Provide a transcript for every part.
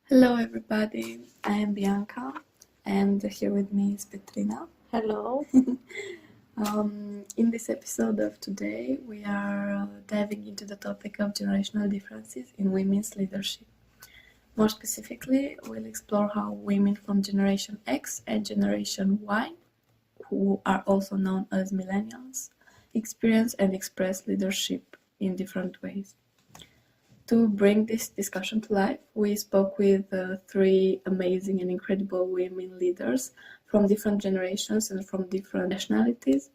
Hello everybody, I am Bianca and here with me is Petrina. Hello. In this episode of today, we are diving into the topic of generational differences in women's leadership. More specifically, we'll explore how women from Generation X and Generation Y, who are also known as millennials, experience and express leadership in different ways. To bring this discussion to life, we spoke with three amazing and incredible women leaders from different generations and from different nationalities.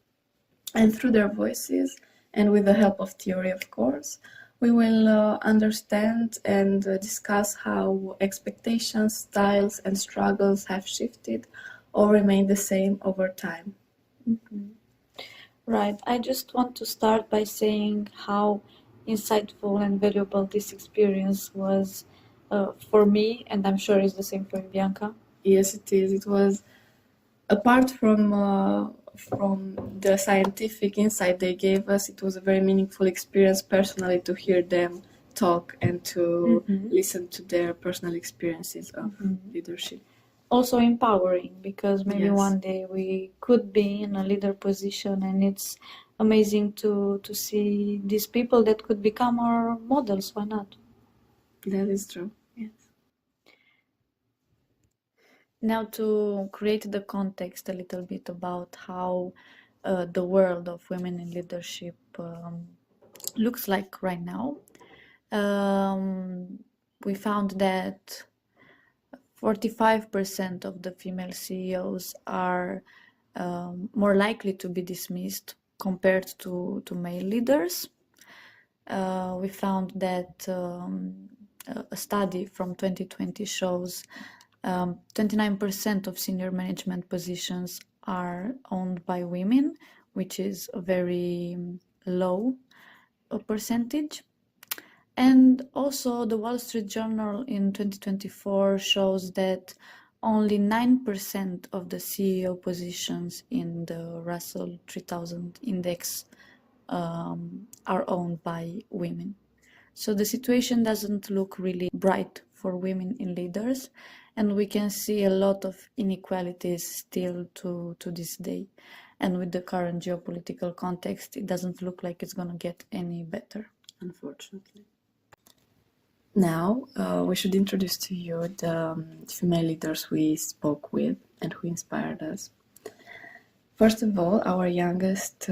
And through their voices, and with the help of theory, of course, we will understand and discuss how expectations, styles, and struggles have shifted or remained the same over time. Right. I just want to start by saying how insightful and valuable this experience was for me, and I'm sure it's the same for you, Bianca. Yes, it is. It was, apart from the scientific insight they gave us, it was a very meaningful experience personally to hear them talk and to listen to their personal experiences of leadership. Also empowering, because maybe Yes. one day we could be in a leader position, and it's amazing to see these people that could become our models. Why not? That is true. Yes. Now, to create the context a little bit about how the world of women in leadership looks like right now, we found that 45% of the female CEOs are more likely to be dismissed compared to male leaders. We found that a study from 2020 shows 29% of senior management positions are owned by women, which is a very low percentage. And also the Wall Street Journal in 2024 shows that only 9% of the CEO positions in the Russell 3000 index are owned by women. So the situation doesn't look really bright for women in leaders, and we can see a lot of inequalities still to this day. And with the current geopolitical context, it doesn't look like it's going to get any better, unfortunately. Now, we should introduce to you the female leaders we spoke with and who inspired us. First of all, our youngest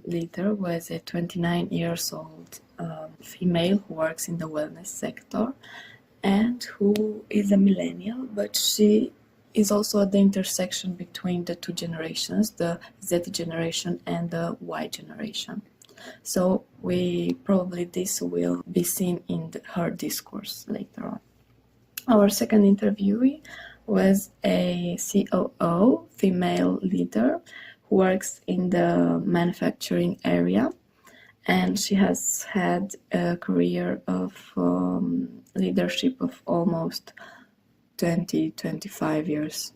leader was a 29 years old female who works in the wellness sector and who is a millennial, but she is also at the intersection between the two generations, the Z generation and the Y generation. So this will be seen in her discourse later on. Our second interviewee was a COO, female leader, who works in the manufacturing area, and she has had a career of leadership of almost 20-25 years.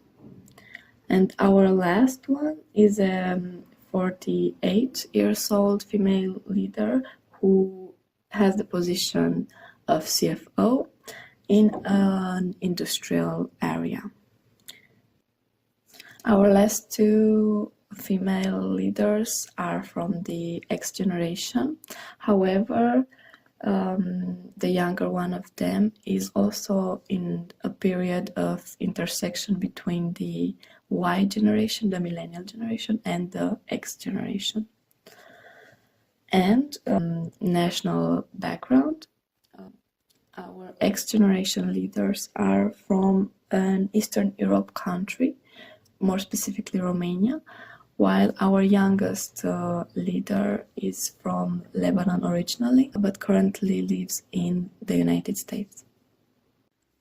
And our last one is a 48 years old female leader who has the position of CFO in an industrial area. Our last two female leaders are from the X generation. However, the younger one of them is also in a period of intersection between the Y generation, the millennial generation, and the X generation. And national background, our X generation leaders are from an Eastern Europe country, more specifically Romania, while our youngest leader is from Lebanon originally, but currently lives in the United States.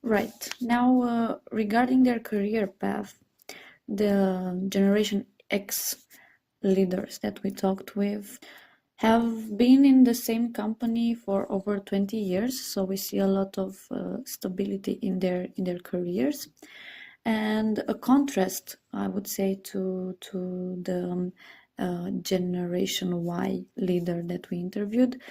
Right. Now, regarding their career path, the Generation X leaders that we talked with have been in the same company for over 20 years, so we see a lot of stability in their careers. And a contrast, I would say, to the Generation Y leader that we interviewed,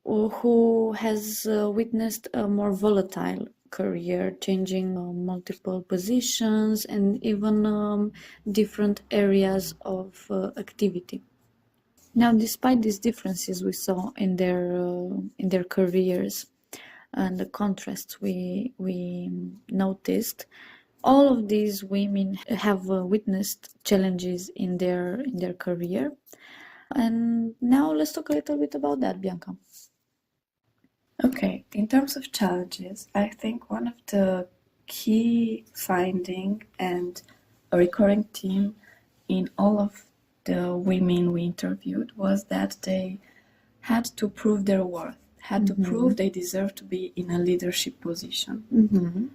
who has witnessed a more volatile career, changing multiple positions and even different areas of activity. Now, despite these differences we saw in their careers and the contrasts we noticed, all of these women have witnessed challenges in their career. And now let's talk a little bit about that, Bianca. Okay, in terms of challenges, I think one of the key finding and a recurring theme in all of the women we interviewed was that they had to prove their worth, had to prove they deserve to be in a leadership position.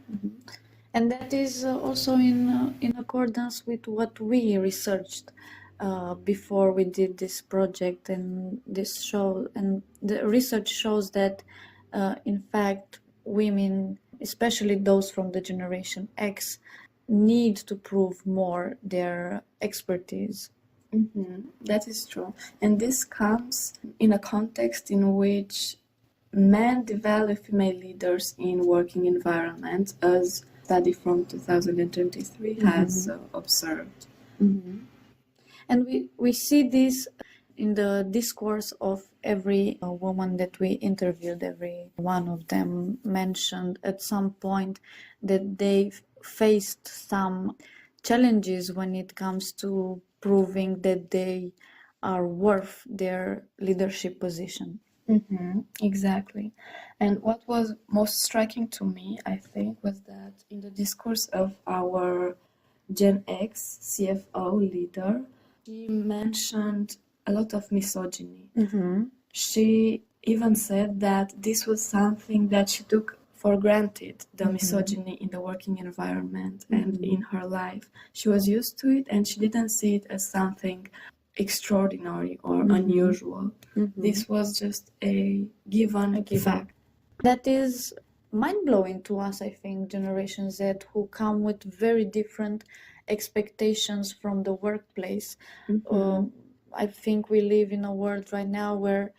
And that is also in accordance with what we researched before we did this project and this show. And the research shows that, in fact, women, especially those from the Generation X, need to prove more their expertise. That is true. And this comes in a context in which men devalue female leaders in working environments, as a study from 2023 has observed. And we see this in the discourse of every woman that we interviewed. Every one of them mentioned at some point that they faced some challenges when it comes to proving that they are worth their leadership position. Exactly. And what was most striking to me, I think, was that in the discourse of our Gen X CFO leader, she mentioned a lot of misogyny. She even said that this was something that she took for granted, the misogyny in the working environment and in her life. She was used to it and she didn't see it as something extraordinary or unusual. This was just a given fact. That is mind-blowing to us, I think, Generation Z, who come with very different expectations from the workplace. I think we live in a world right now where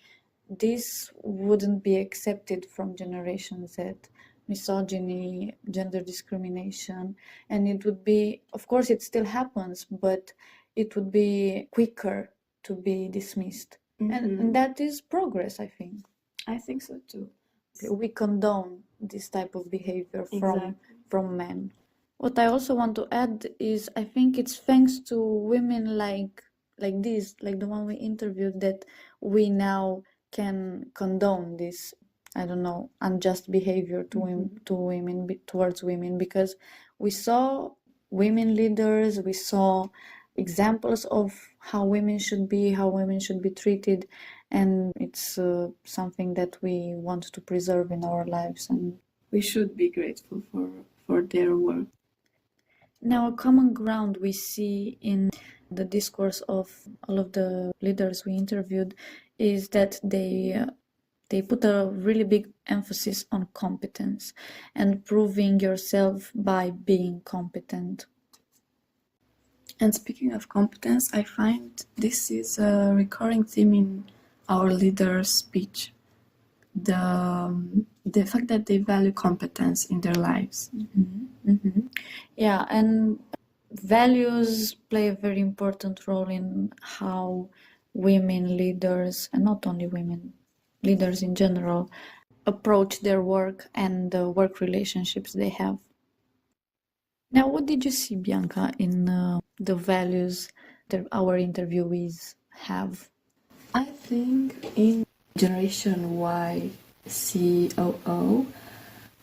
this wouldn't be accepted from Generation Z. Misogyny, gender discrimination, and it would be, of course it still happens, but it would be quicker to be dismissed. And that is progress, I think. I think so too. We condone this type of behavior Exactly. from men. What I also want to add is I think it's thanks to women like this, like the one we interviewed, that we now can condone this, I don't know, unjust behavior towards women, because we saw women leaders, we saw examples of how women should be treated, and it's something that we want to preserve in our lives, and we should be grateful for their work. Now, a common ground we see in the discourse of all of the leaders we interviewed is that they put a really big emphasis on competence and proving yourself by being competent. And speaking of competence, I find this is a recurring theme in our leaders' speech. The fact that they value competence in their lives. Yeah, and values play a very important role in how women leaders, and not only women, leaders in general, approach their work and the work relationships they have. Now, what did you see, Bianca, in the values that our interviewees have? I think in Generation Y COO,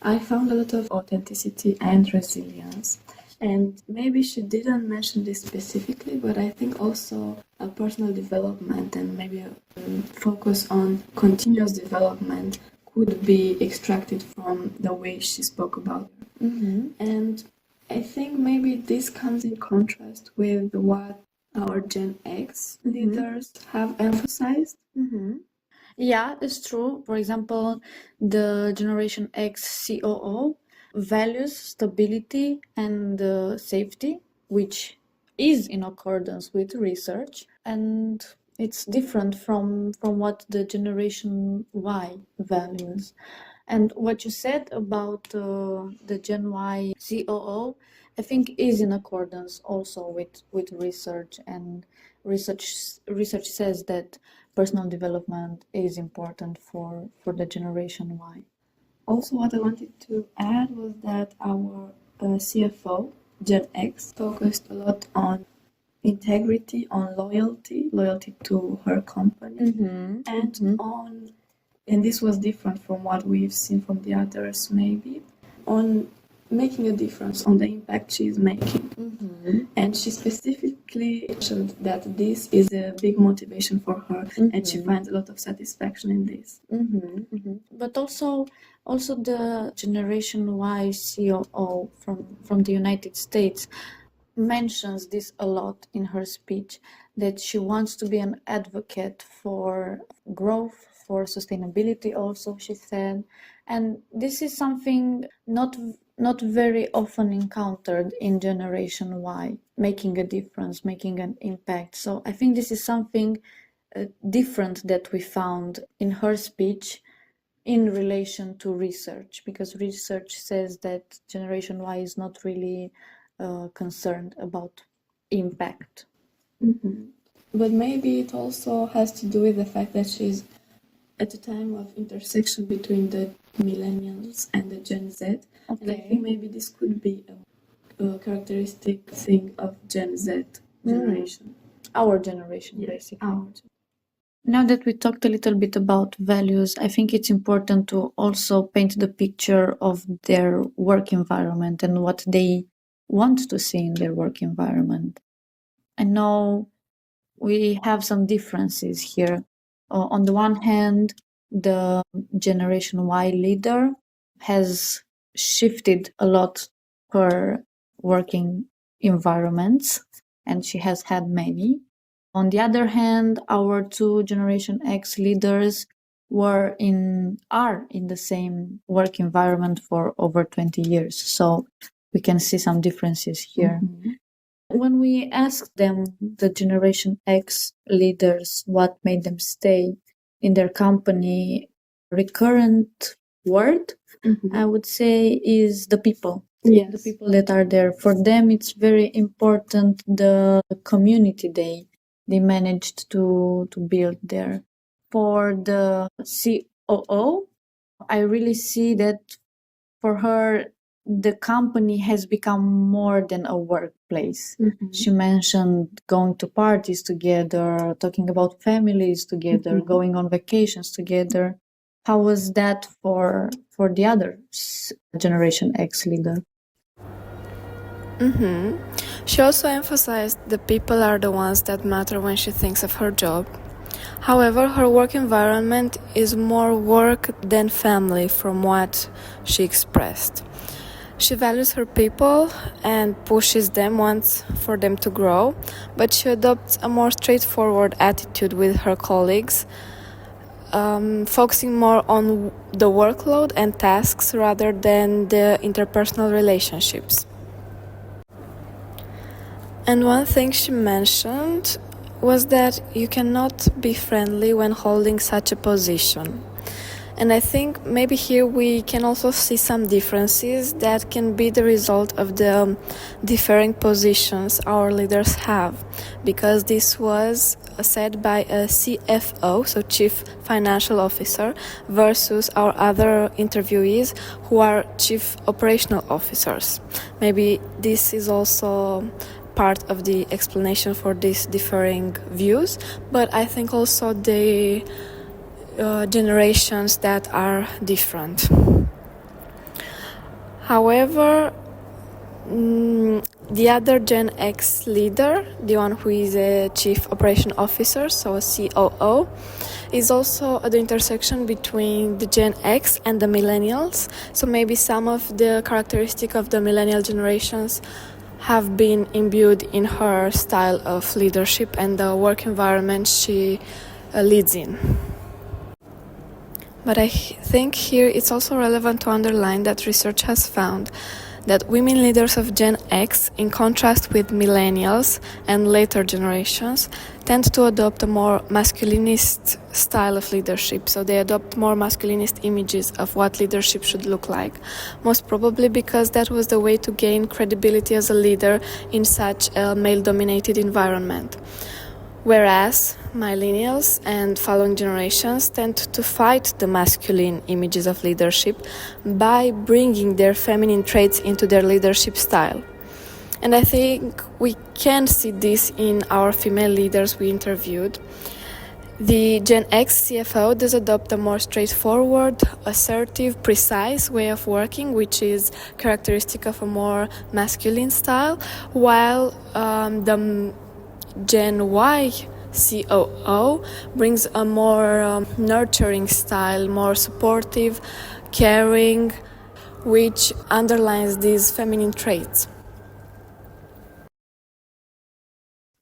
I found a lot of authenticity and resilience. And maybe she didn't mention this specifically, but I think also a personal development and maybe a focus on continuous development could be extracted from the way she spoke about it. And I think maybe this comes in contrast with what our Gen X leaders have emphasized. Yeah, it's true. For example, the Generation X COO values stability and safety, which is in accordance with research, and it's different from what the Generation Y values. And what you said about the Gen Y COO, I think is in accordance also with research, and research says that personal development is important for the Generation Y. Also, what I wanted to add was that our CFO, Gen X, focused a lot on integrity, on loyalty to her company, and this was different from what we've seen from the others, maybe, on making a difference, on the impact she's making. And she specifically mentioned that this is a big motivation for her, and she finds a lot of satisfaction in this. But also the Generation Y COO from the United States mentions this a lot in her speech, that she wants to be an advocate for growth, for sustainability also, she said. And this is something not very often encountered in Generation Y, making a difference, making an impact. So I think this is something different that we found in her speech in relation to research, because research says that Generation Y is not really concerned about impact. But maybe it also has to do with the fact that she's at a time of intersection between the millennials and the Gen Z. And I think maybe this could be a characteristic thing of Gen Z generation. Our generation, basically. Our. Now that we talked a little bit about values, I think it's important to also paint the picture of their work environment and what they want to see in their work environment. I know we have some differences here. On the one hand, the Generation Y leader has shifted a lot her working environments, and she has had many. On the other hand, our two Generation X leaders are in the same work environment for over 20 years. So we can see some differences here. When we asked them, the Generation X leaders, what made them stay in their company, recurrent word, I would say, is the people. Yes. The people that are there. For them, it's very important the community they managed to build there. For the COO, I really see that for her, the company has become more than a workplace. She mentioned going to parties together, talking about families together, going on vacations together. How was that for the other Generation X leader? She also emphasized the people are the ones that matter when she thinks of her job. However, her work environment is more work than family, from what she expressed. She values her people and pushes them, wants for them to grow, but she adopts a more straightforward attitude with her colleagues, focusing more on the workload and tasks rather than the interpersonal relationships. And one thing she mentioned was that you cannot be friendly when holding such a position. And I think maybe here we can also see some differences that can be the result of the differing positions our leaders have, because this was said by a CFO, so Chief Financial Officer, versus our other interviewees who are Chief Operational Officers. Maybe this is also part of the explanation for these differing views, but I think also the generations that are different. However, the other Gen X leader, the one who is a Chief Operation Officer, so a COO, is also at the intersection between the Gen X and the Millennials. So maybe some of the characteristics of the Millennial generations have been imbued in her style of leadership and the work environment she leads in. But I think here it's also relevant to underline that research has found that women leaders of Gen X, in contrast with millennials and later generations, tend to adopt a more masculinist style of leadership. So they adopt more masculinist images of what leadership should look like, most probably because that was the way to gain credibility as a leader in such a male-dominated environment. Whereas millennials and following generations tend to fight the masculine images of leadership by bringing their feminine traits into their leadership style. And I think we can see this in our female leaders we interviewed. The Gen X CFO does adopt a more straightforward, assertive, precise way of working, which is characteristic of a more masculine style, while the Gen Y COO brings a more nurturing style, more supportive, caring, which underlines these feminine traits.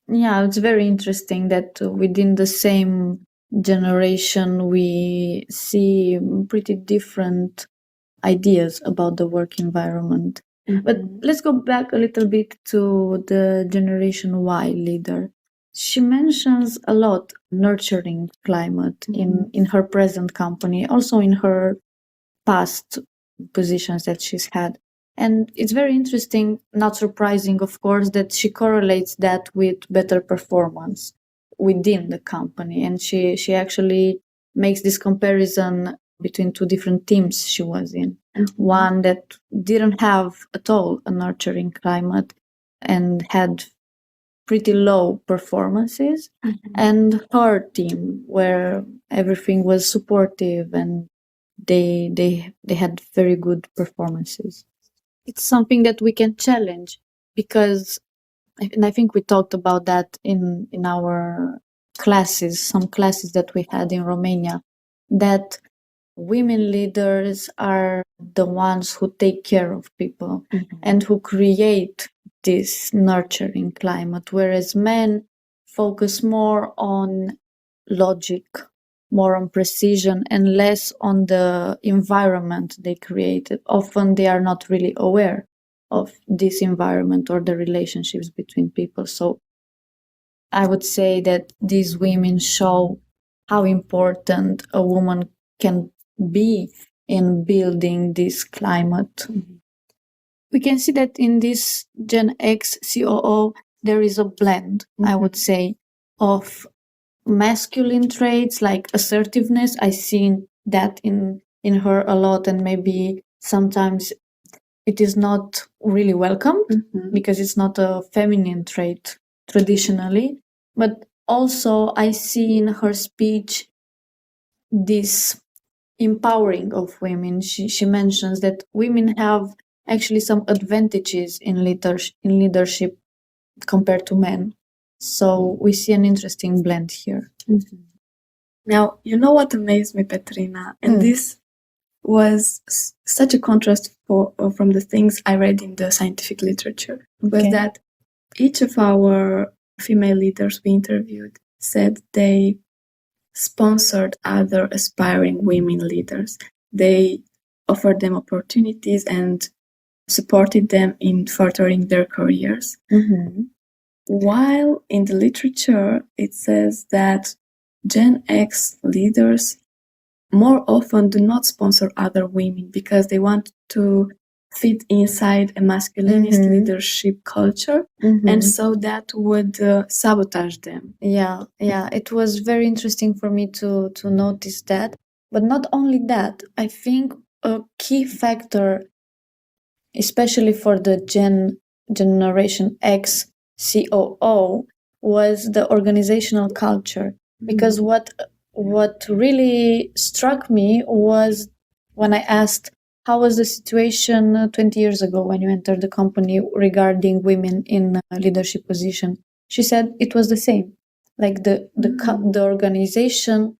Yeah, it's very interesting that within the same generation we see pretty different ideas about the work environment. But let's go back a little bit to the Generation Y leader. She mentions a lot nurturing climate in her present company, also in her past positions that she's had. And it's very interesting, not surprising, of course, that she correlates that with better performance within the company. And she actually makes this comparison between two different teams she was in. One that didn't have at all a nurturing climate and had pretty low performances, and her team where everything was supportive and they had very good performances. It's something that we can challenge because, and I think we talked about that in our classes, some classes that we had in Romania, that women leaders are the ones who take care of people and who create this nurturing climate, whereas men focus more on logic, more on precision, and less on the environment they created. Often they are not really aware of this environment or the relationships between people. So I would say that these women show how important a woman can be in building this climate. We can see that in this Gen X COO, there is a blend, I would say, of masculine traits like assertiveness. I see that in her a lot, and maybe sometimes it is not really welcome because it's not a feminine trait traditionally. But also I see in her speech this empowering of women. She mentions that women have actually some advantages in leadership compared to men. So we see an interesting blend here. Now, you know what amazed me, Petrina? And this was such a contrast from the things I read in the scientific literature, was that each of our female leaders we interviewed said they sponsored other aspiring women leaders. They offered them opportunities and supported them in furthering their careers. While in the literature, it says that Gen X leaders more often do not sponsor other women because they want to fit inside a masculinist leadership culture, and so that would sabotage them. Yeah, it was very interesting for me to notice that. But not only that, I think a key factor, especially for the Generation X COO, was the organizational culture. Because what really struck me was when I asked, how was the situation 20 years ago when you entered the company regarding women in leadership position? She said it was the same. Like the organization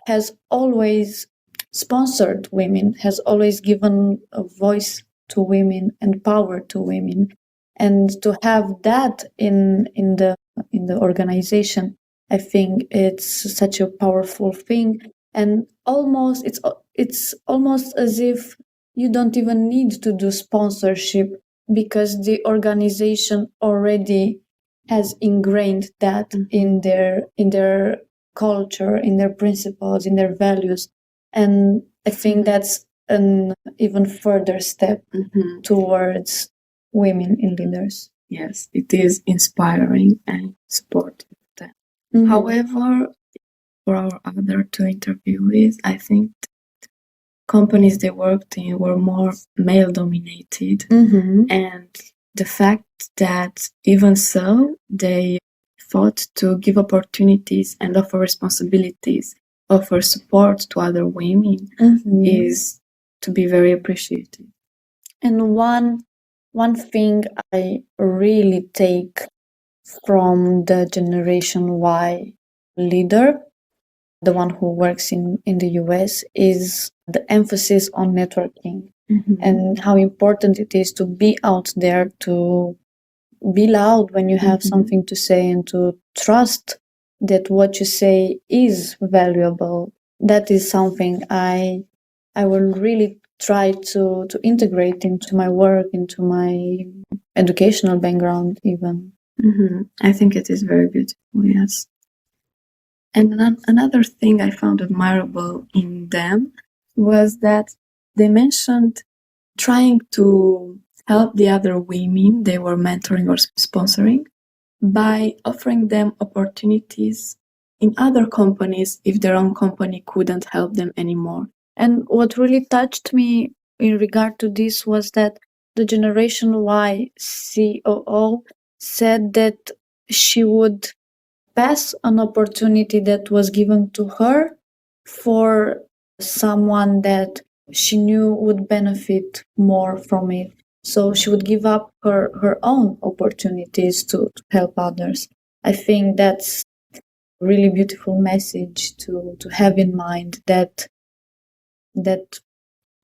has always sponsored women, has always given a voice to women and power to women. And to have that in the organization, I think it's such a powerful thing. And it's almost as if you don't even need to do sponsorship because the organization already has ingrained that in their culture, in their principles, in their values. And I think that's an even further step towards women in leaders. Yes, it is inspiring and supportive. However, for our other two interviewees, I think companies they worked in were more male dominated, and the fact that even so they fought to give opportunities and offer responsibilities, offer support to other women is to be very appreciated. And one thing I really take from the Generation Y leader, the one who works in the US, is the emphasis on networking and how important it is to be out there, to be loud when you have something to say, and to trust that what you say is valuable. That is something I will really try to integrate into my work, into my educational background even. I think it is very beautiful, yes. And another thing I found admirable in them was that they mentioned trying to help the other women they were mentoring or sponsoring by offering them opportunities in other companies if their own company couldn't help them anymore. And what really touched me in regard to this was that the Generation Y COO said that she would pass an opportunity that was given to her for someone that she knew would benefit more from it. So she would give up her own opportunities to help others. I think that's a really beautiful message to have in mind, that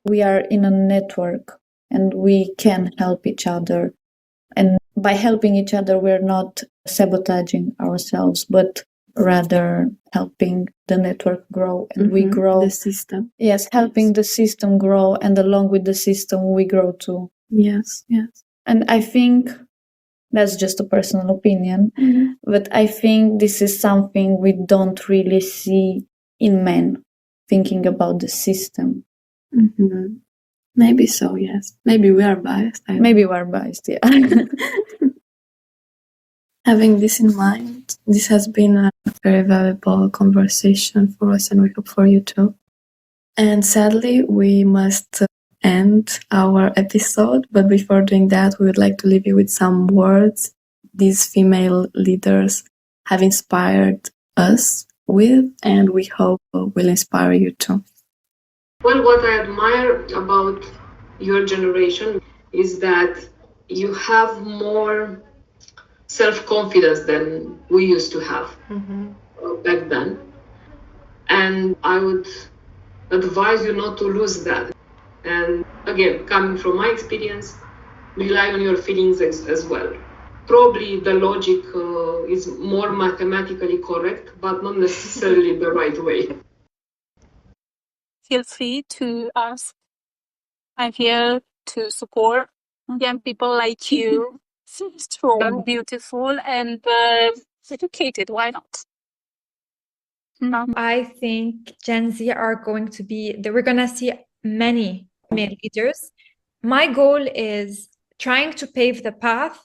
we are in a network and we can help each other. And by helping each other, we're not sabotaging ourselves, but rather helping the network grow, and we grow. The system. Yes, helping the system grow, and along with the system, we grow too. Yes. And I think that's just a personal opinion, but I think this is something we don't really see in men, thinking about the system. Maybe so, yes. Maybe we are biased. Maybe we're biased, yeah. Having this in mind, this has been a very valuable conversation for us, and we hope for you too. And sadly, we must end our episode, but before doing that, we would like to leave you with some words these female leaders have inspired us with, and we hope will inspire you too. Well, what I admire about your generation is that you have more self-confidence than we used to have back then. And I would advise you not to lose that. And again, coming from my experience, rely on your feelings as well. Probably the logic is more mathematically correct, but not necessarily the right way. Feel free to ask. I'm here to support young people like you. Strong and beautiful and educated. Why not? I think Gen Z are going to we're going to see many male leaders. My goal is trying to pave the path.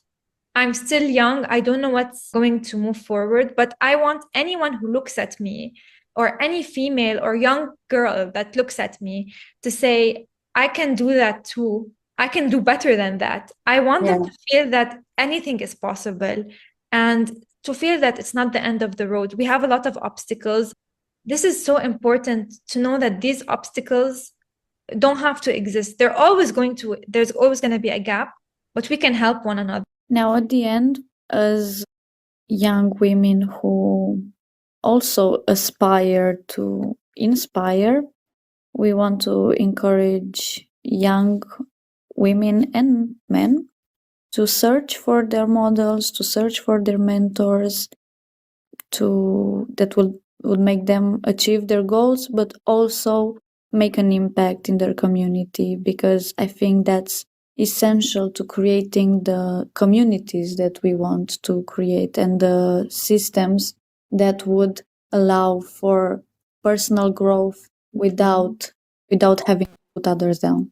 I'm still young. I don't know what's going to move forward, but I want anyone who looks at me, or any female or young girl that looks at me, to say, I can do that too. I can do better than that. I want them to feel that anything is possible, and to feel that it's not the end of the road. We have a lot of obstacles. This is so important to know that these obstacles don't have to exist. There's always going to be a gap, but we can help one another. Now, at the end, as young women who also aspire to inspire, we want to encourage young women and men to search for their models, to search for their mentors, that would make them achieve their goals, but also make an impact in their community, because I think that's essential to creating the communities that we want to create and the systems that would allow for personal growth without having to put others down.